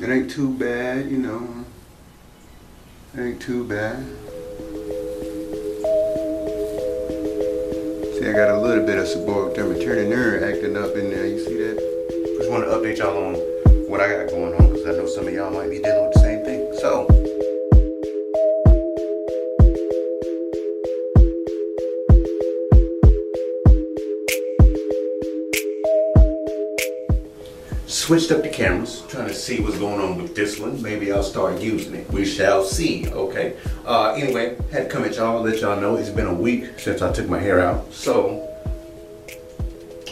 It ain't too bad, you know. It ain't too bad. See, I got a little bit of seborrheic dermatitis nerve acting up in there. You see that? Just want to update y'all on what I got going on because I know some of y'all might be dealing with the same thing. So, switched up the cameras, trying to see what's going on with this one. Maybe I'll start using it. We shall see, okay? Anyway, had to come at y'all, let y'all know it's been a week since I took my hair out. So,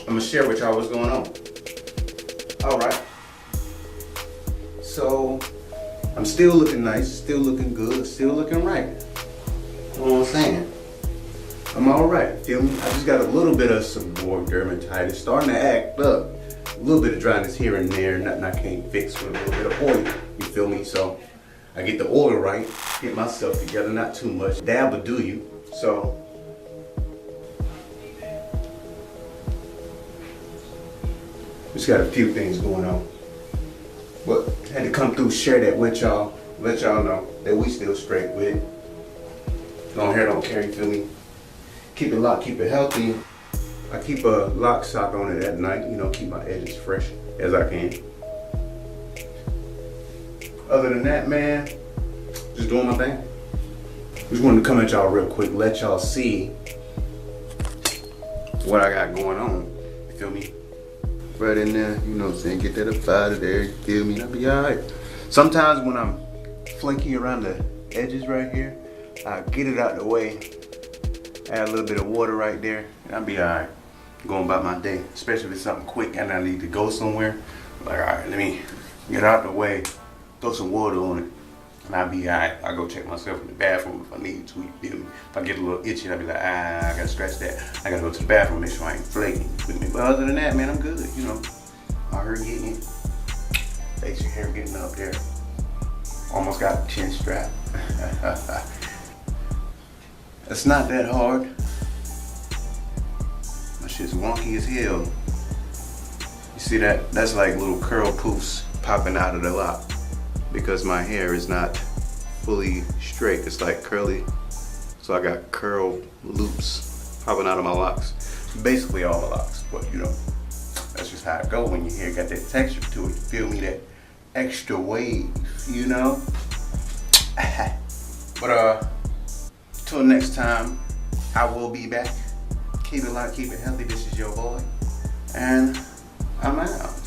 I'm gonna share with y'all what's going on. All right. So, I'm still looking nice, still looking good, still looking right. You know what I'm saying? I'm all right, feel me? I just got a little bit of seborrheic dermatitis starting to act up. A little bit of dryness here and there, nothing I can't fix with a little bit of oil, you feel me? So I get the oil right, get myself together, not too much. Dab will do you. So just got a few things going on. But had to come through, share that with y'all, let y'all know that we still straight with it. Long hair don't care, you feel me? Keep it locked, keep it healthy. I keep a lock sock on it at night, you know, keep my edges fresh as I can. Other than that, man, just doing my thing. Just wanted to come at y'all real quick, let y'all see what I got going on, you feel me? Right in there, you know what I'm saying, get that up out of there, you feel me, I'll be all right. Sometimes when I'm flanking around the edges right here, I get it out the way, add a little bit of water right there, and I'll be all right. Going about my day, especially if it's something quick and I need to go somewhere. Like, all right, let me get out the way, throw some water on it, and I'll be all right. I'll go check myself in the bathroom if I need to, you feel me? If I get a little itchy, I'll be like, I gotta scratch that. I gotta go to the bathroom, make sure I ain't flaking, you feel me? But other than that, man, I'm good, you know. My hair getting, facial hair getting up there. Almost got a chin strap. It's not that hard. Shit's wonky as hell. You see that? That's like little curl poofs popping out of the lock because my hair is not fully straight. It's like curly. So I got curl loops popping out of my locks. Basically all my locks, but you know, that's just how it go when your hair got that texture to it. You feel me? That extra wave, you know? But till next time, I will be back. Keep it locked, keep it healthy. This is your boy, and I'm out.